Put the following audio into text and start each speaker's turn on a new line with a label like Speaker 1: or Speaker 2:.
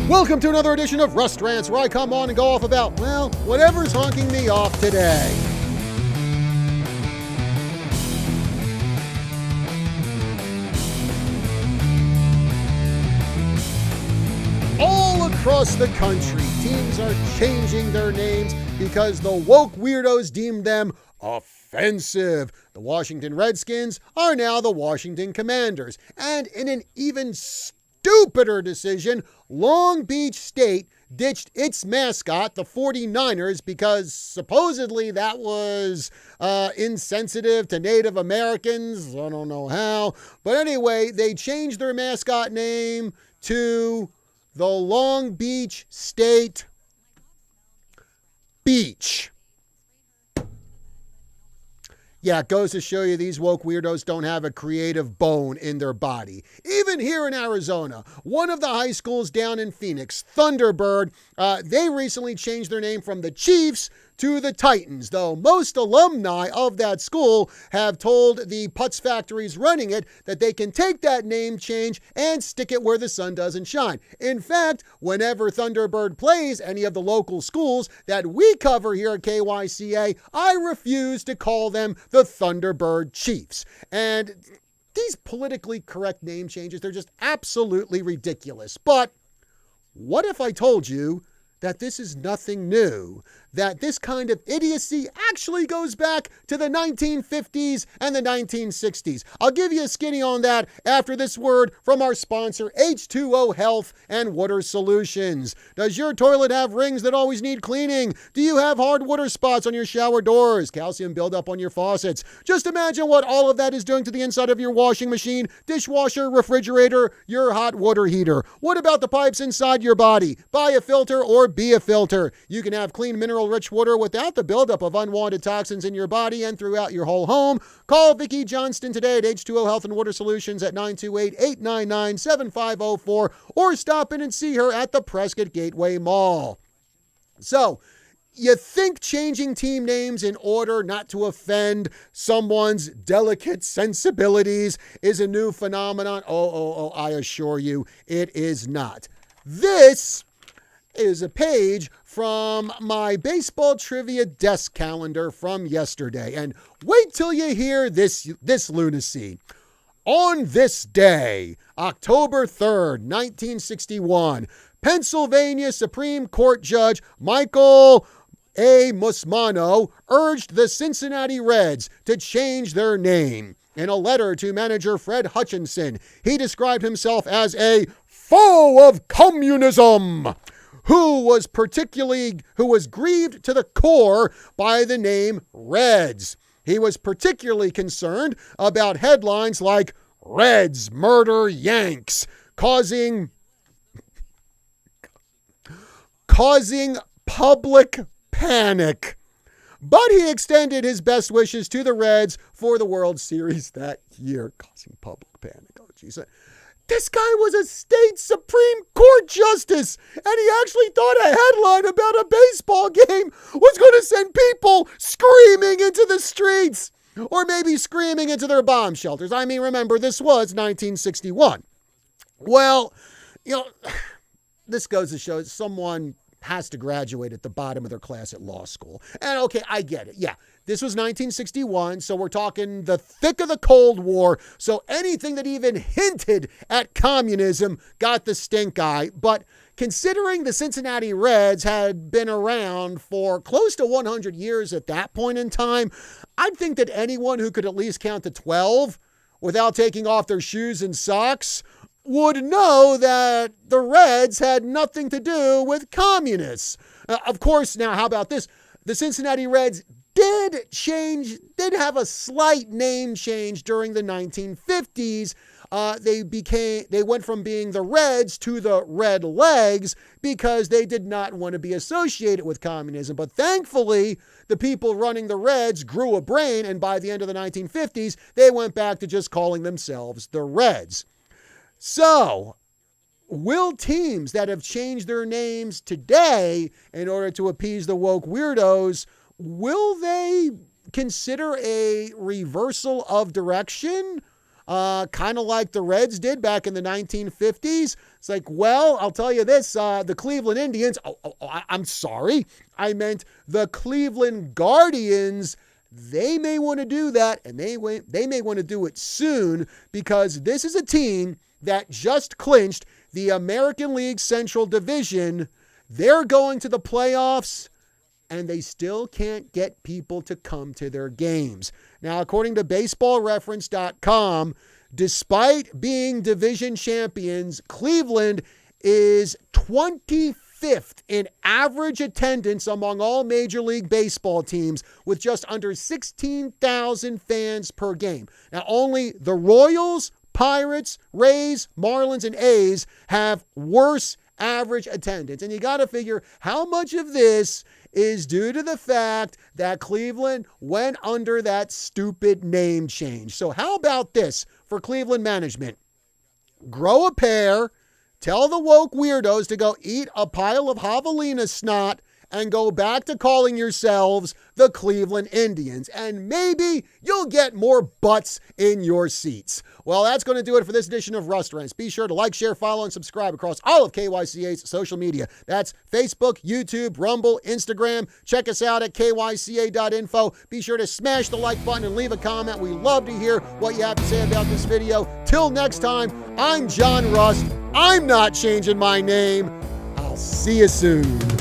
Speaker 1: Welcome to another edition of Rants, where I come on and go off about, well, whatever's honking me off today. All across the country, teams are changing their names because the woke weirdos deemed them offensive. The Washington Redskins are now the Washington Commanders. And in an even stupider decision, Long Beach State ditched its mascot, the 49ers, because supposedly that was insensitive to Native Americans. I don't know how. But anyway, they changed their mascot name to the Long Beach State Beach. Yeah, it goes to show you these woke weirdos don't have a creative bone in their body. Even here in Arizona, one of the high schools down in Phoenix, Thunderbird, they recently changed their name from the Chiefs to the Titans, though most alumni of that school have told the Putz factories running it that they can take that name change and stick it where the sun doesn't shine. In fact, whenever Thunderbird plays any of the local schools that we cover here at KYCA, I refuse to call them the Thunderbird Chiefs. And these politically correct name changes, they're just absolutely ridiculous. But what if I told you that this is nothing new, that this kind of idiocy actually goes back to the 1950s and the 1960s? I'll give you a skinny on that after this word from our sponsor, H2O Health and Water Solutions. Does your toilet have rings that always need cleaning? Do you have hard water spots on your shower doors? Calcium buildup on your faucets? Just imagine what all of that is doing to the inside of your washing machine, dishwasher, refrigerator, your hot water heater. What about the pipes inside your body? Buy a filter or be a filter. You can have clean mineral-rich water without the buildup of unwanted toxins in your body and throughout your whole home. Call Vicki Johnston today at H2O Health and Water Solutions at 928-899-7504 or stop in and see her at the Prescott Gateway Mall. So, you think changing team names in order not to offend someone's delicate sensibilities is a new phenomenon? Oh, I assure you, it is not. This is a page from my baseball trivia desk calendar from yesterday. And wait till you hear this lunacy. On this day, October 3rd, 1961, Pennsylvania Supreme Court Judge Michael A. Musmano urged the Cincinnati Reds to change their name. In a letter to manager Fred Hutchinson, he described himself as a foe of communism, who was grieved to the core by the name Reds. He was particularly concerned about headlines like Reds murder Yanks, causing public panic. But he extended his best wishes to the Reds for the World Series that year, causing public panic. Oh, geez. This guy was a state Supreme Court justice, and he actually thought a headline about a baseball game was going to send people screaming into the streets, or maybe screaming into their bomb shelters. I mean, remember, this was 1961. Well, this goes to show someone has to graduate at the bottom of their class at law school. And okay, I get it. Yeah, this was 1961, so we're talking the thick of the Cold War, so anything that even hinted at communism got the stink eye. But considering the Cincinnati Reds had been around for close to 100 years at that point in time, I'd think that anyone who could at least count to 12 without taking off their shoes and socks would know that the Reds had nothing to do with communists. Of course, now how about this? The Cincinnati Reds did have a slight name change during the 1950s. They went from being the Reds to the Red Legs because they did not want to be associated with communism. But thankfully, the people running the Reds grew a brain, and by the end of the 1950s, they went back to just calling themselves the Reds. So, will teams that have changed their names today in order to appease the woke weirdos, will they consider a reversal of direction? kind of like the Reds did back in the 1950s. It's like, well, I'll tell you this, the Cleveland Indians, I'm sorry, I meant the Cleveland Guardians. They may want to do that, and they may want to do it soon, because this is a team that just clinched the American League Central Division. They're going to the playoffs, and they still can't get people to come to their games. Now, according to baseballreference.com, despite being division champions, Cleveland is 25th in average attendance among all Major League Baseball teams, with just under 16,000 fans per game. Now, only the Royals, Pirates, Rays, Marlins, and A's have worse average attendance. And you got to figure how much of this is due to the fact that Cleveland went under that stupid name change. So how about this for Cleveland management? Grow a pair, tell the woke weirdos to go eat a pile of javelina snot, and go back to calling yourselves the Cleveland Indians. And maybe you'll get more butts in your seats. Well, that's going to do it for this edition of Rust Rants. Be sure to like, share, follow, and subscribe across all of KYCA's social media. That's Facebook, YouTube, Rumble, Instagram. Check us out at kyca.info. Be sure to smash the like button and leave a comment. We love to hear what you have to say about this video. Till next time, I'm John Rust. I'm not changing my name. I'll see you soon.